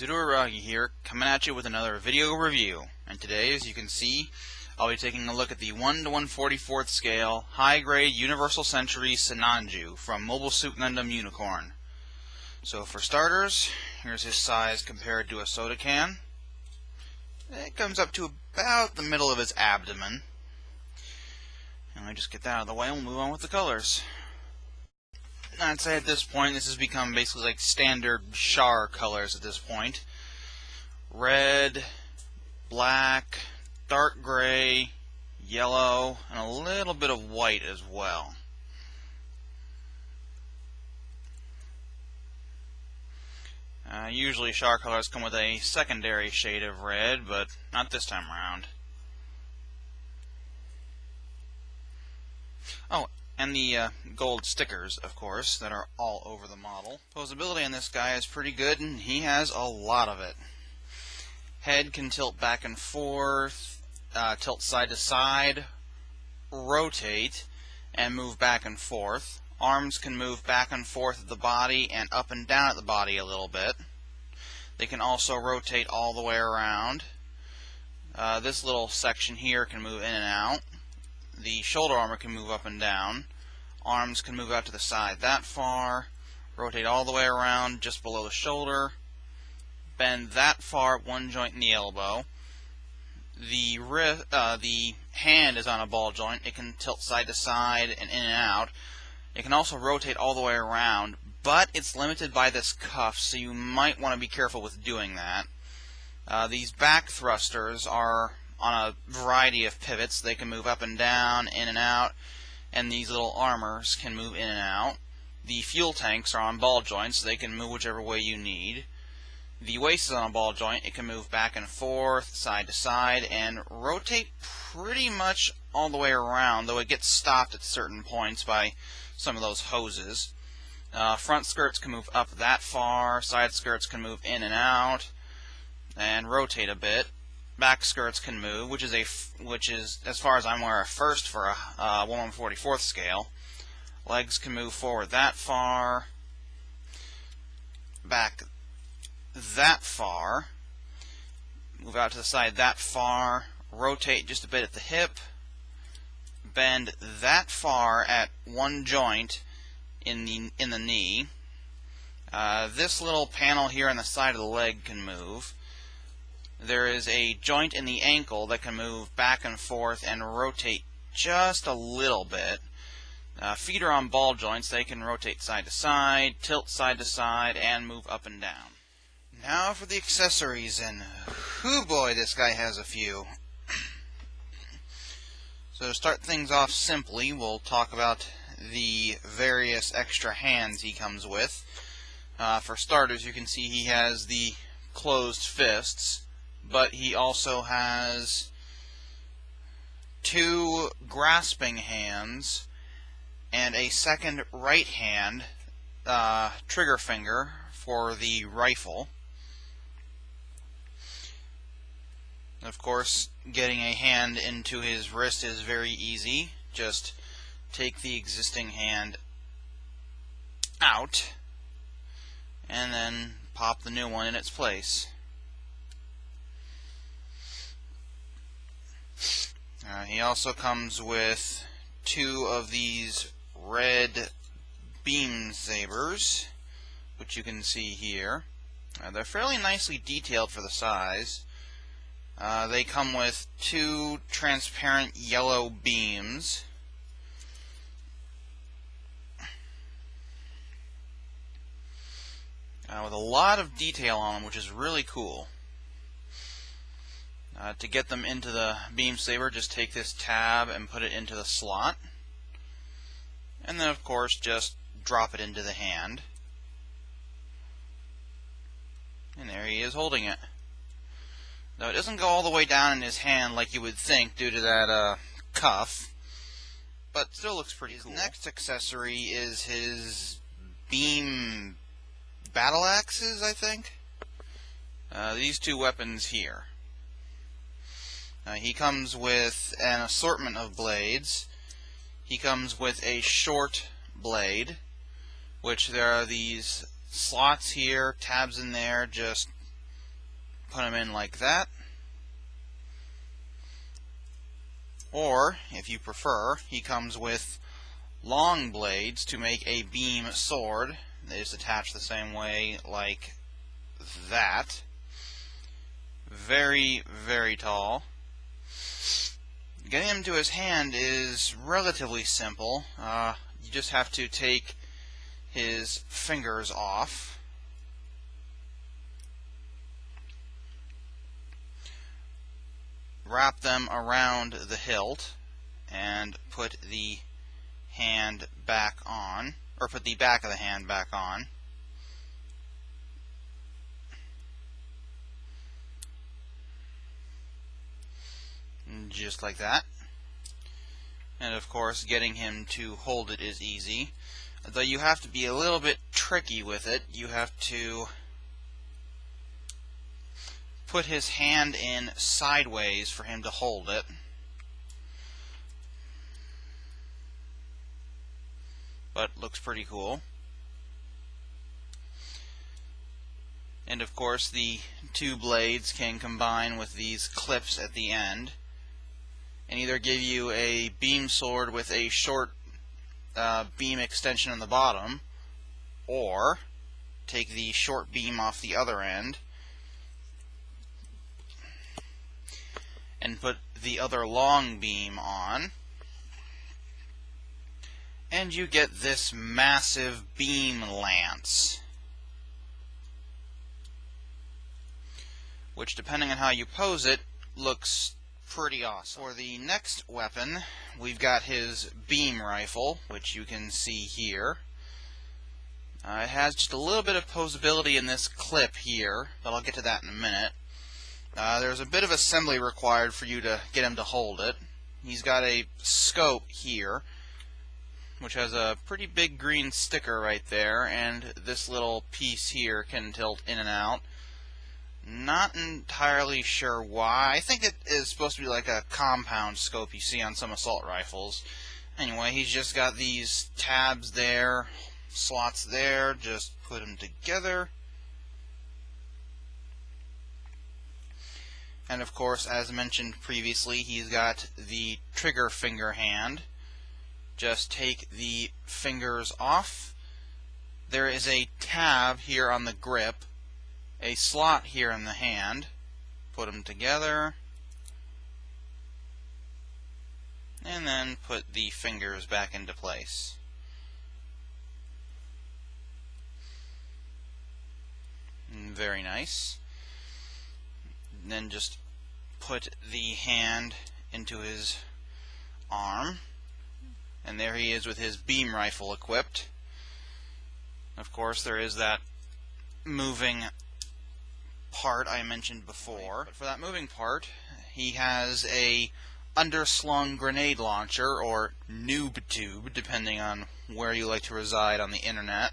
Zudoragi here, coming at you with another video review. And today, as you can see, I'll be taking a look at the 1 to 1/44th scale high-grade Universal Century Sinanju from Mobile Suit Gundam Unicorn. So for starters, here's his size compared to a soda can. It comes up to about the middle of his abdomen. And I just get that out of the way and we'll move on with the colors. I'd say at this point this has become basically like standard Char colors at this point. Red, black, dark gray, yellow, and a little bit of white as well. Usually Char colors come with a secondary shade of red, but not this time around. Oh, and the gold stickers, of course, that are all over the model. Poseability on this guy is pretty good, and he has a lot of it. Head can tilt back and forth, tilt side to side, rotate, and move back and forth. Arms can move back and forth at the body and up and down at the body a little bit. They can also rotate all the way around. This little section here can move in and out. The shoulder armor can move up and down. Arms can move out to the side that far, rotate all the way around just below the shoulder, bend that far at one joint in the elbow. The hand is on a ball joint. It can tilt side to side and in and out. It can also rotate all the way around, but it's limited by this cuff, so you might want to be careful with doing that. These back thrusters are on a variety of pivots. They can move up and down, in and out, and these little armors can move in and out. The fuel tanks are on ball joints, so they can move whichever way you need. The waist is on a ball joint. It can move back and forth, side to side, and rotate pretty much all the way around, though it gets stopped at certain points by some of those hoses. Front skirts can move up that far, side skirts can move in and out, and rotate a bit. Back skirts can move, which is, as far as I'm aware, a first for a 1/144th scale. Legs can move forward that far, back that far, move out to the side that far, rotate just a bit at the hip, bend that far at one joint in the knee. This little panel here on the side of the leg can move. There is a joint in the ankle that can move back and forth and rotate just a little bit. Feet are on ball joints. They can rotate side to side, tilt side to side, and move up and down. Now for the accessories, and hoo boy, this guy has a few. So to start things off simply, we'll talk about the various extra hands he comes with. For starters, you can see he has the closed fists, but he also has two grasping hands and a second right hand trigger finger for the rifle. Of course, getting a hand into his wrist is very easy. Just take the existing hand out and then pop the new one in its place. He also comes with two of these red beam sabers, which you can see here. They're fairly nicely detailed for the size. They come with two transparent yellow beams. With a lot of detail on them, which is really cool. To get them into the beam saber, just take this tab and put it into the slot. And then, of course, just drop it into the hand. And there he is holding it. Now, it doesn't go all the way down in his hand like you would think due to that cuff, but still looks pretty cool. His next accessory is his beam battle axes, I think. These two weapons here. He comes with an assortment of blades. He comes with a short blade, which there are these slots here, tabs in there, just put him in like that. Or, if you prefer, he comes with long blades to make a beam sword. They just attach the same way like that. Very, very tall. Getting him to his hand is relatively simple. You just have to take his fingers off. Wrap them around the hilt and put the hand back on, or put the back of the hand back on. Just like that. And of course, getting him to hold it is easy. Though you have to be a little bit tricky with it. You have to put his hand in sideways for him to hold it. But looks pretty cool. And of course, the two blades can combine with these clips at the end and either give you a beam sword with a short beam extension on the bottom, or take the short beam off the other end and put the other long beam on, and you get this massive beam lance, which, depending on how you pose it, looks pretty awesome. For the next weapon, we've got his beam rifle, which you can see here. It has just a little bit of posability in this clip here, but I'll get to that in a minute. There's a bit of assembly required for you to get him to hold it. He's got a scope here, which has a pretty big green sticker right there, and this little piece here can tilt in and out. Not entirely sure why. I think it is supposed to be like a compound scope you see on some assault rifles. Anyway, he's just got these tabs there, slots there, just put them together. And of course, as mentioned previously, he's got the trigger finger hand. Just take the fingers off. There is a tab here on the grip, a slot here in the hand. Put them together, and then put the fingers back into place. Very nice. And then just put the hand into his arm, and there he is with his beam rifle equipped. Of course, there is that moving part I mentioned before. But for that moving part, he has a underslung grenade launcher, or noob tube, depending on where you like to reside on the internet.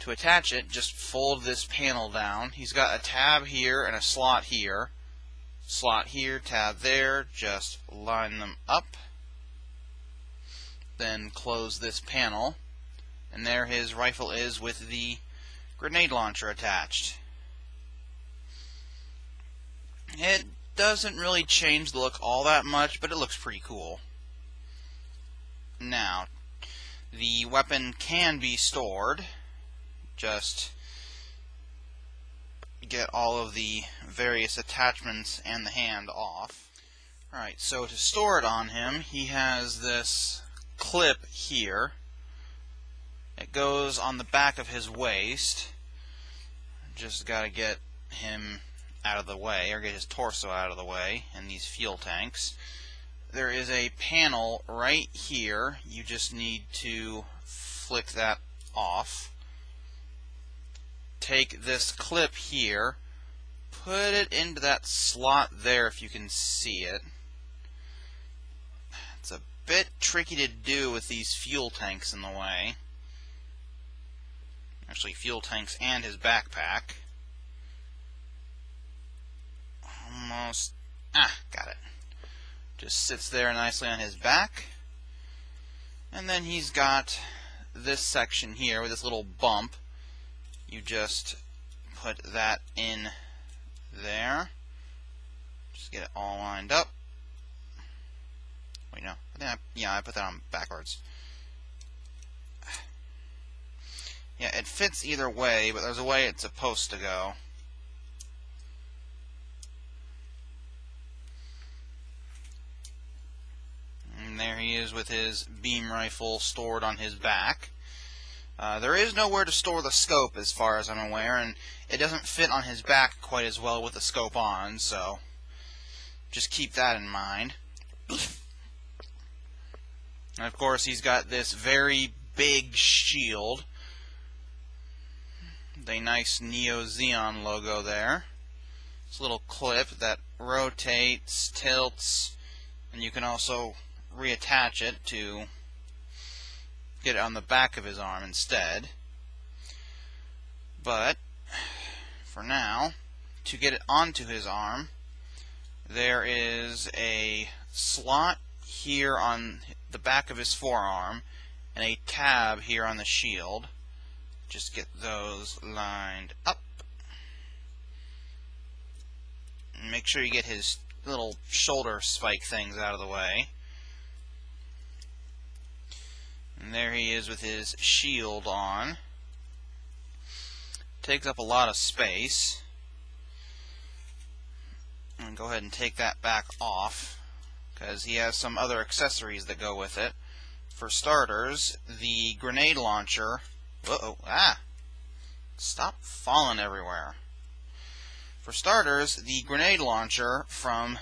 To attach it, just fold this panel down. He's got a tab here and a slot here. Slot here, tab there. Just line them up. Then close this panel. And there his rifle is with the grenade launcher attached. It doesn't really change the look all that much, but it looks pretty cool. Now, the weapon can be stored. Just get all of the various attachments and the hand off. Alright, so to store it on him, he has this clip here. It goes on the back of his waist. Just gotta get him out of the way, or get his torso out of the way, in these fuel tanks. There is a panel right here. You just need to flick that off. Take this clip here, put it into that slot there if you can see it. It's a bit tricky to do with these fuel tanks in the way. Actually, fuel tanks and his backpack. Almost. Got it. Just sits there nicely on his back. And then he's got this section here with this little bump. You just put that in there. Just get it all lined up. Wait, no. I put that on backwards. Yeah, it fits either way, but there's a way it's supposed to go. And there he is with his beam rifle stored on his back. There is nowhere to store the scope as far as I'm aware, and it doesn't fit on his back quite as well with the scope on, so just keep that in mind. And of course he's got this very big shield. The nice Neo Xeon logo there. This little clip that rotates, tilts, and you can also reattach it to get it on the back of his arm instead. But for now, to get it onto his arm, there is a slot here on the back of his forearm and a tab here on the shield. Just get those lined up. And make sure you get his little shoulder spike things out of the way. And there he is with his shield on. Takes up a lot of space. And go ahead and take that back off, because he has some other accessories that go with it. For starters, the grenade launcher. Stop falling everywhere. For starters, the grenade launcher from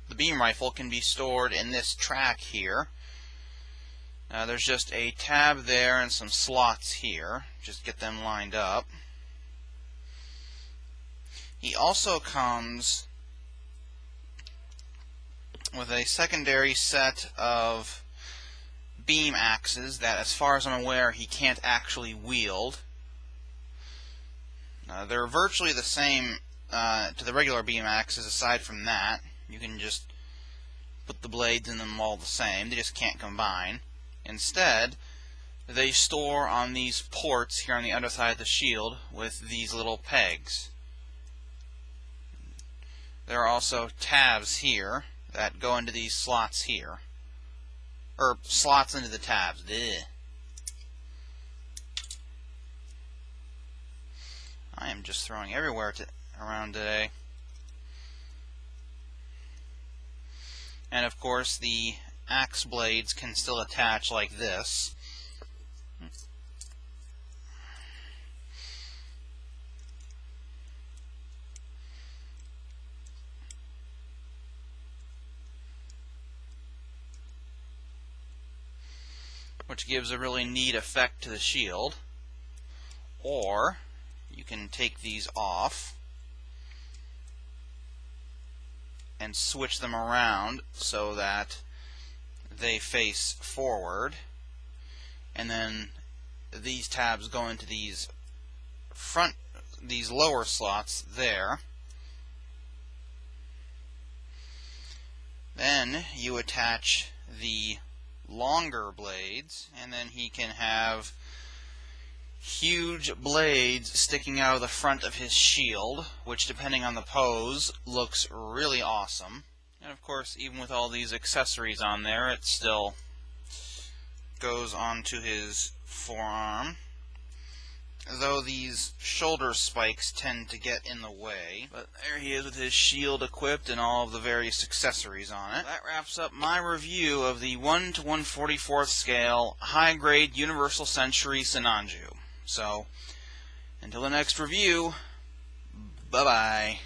the beam rifle can be stored in this track here. There's just a tab there and some slots here. Just get them lined up. He also comes with a secondary set of beam axes that, as far as I'm aware, he can't actually wield. They're virtually the same to the regular beam axes. Aside from that, you can just put the blades in them all the same. They just can't combine. Instead, they store on these ports here on the underside of the shield with these little pegs. There are also tabs here that go into these slots here. Or slots into the tabs. Ugh. I am just throwing everywhere around today. And of course the axe blades can still attach like this. Which gives a really neat effect to the shield. Or you can take these off and switch them around so that they face forward, and then these tabs go into these lower slots there. Then you attach the longer blades, and then he can have huge blades sticking out of the front of his shield, which, depending on the pose, looks really awesome. And of course, even with all these accessories on there, it still goes onto his forearm, though these shoulder spikes tend to get in the way. But there he is with his shield equipped and all of the various accessories on it. That wraps up my review of the 1 to 1/44 scale high-grade Universal Century Sinanju. So, until the next review, bye-bye.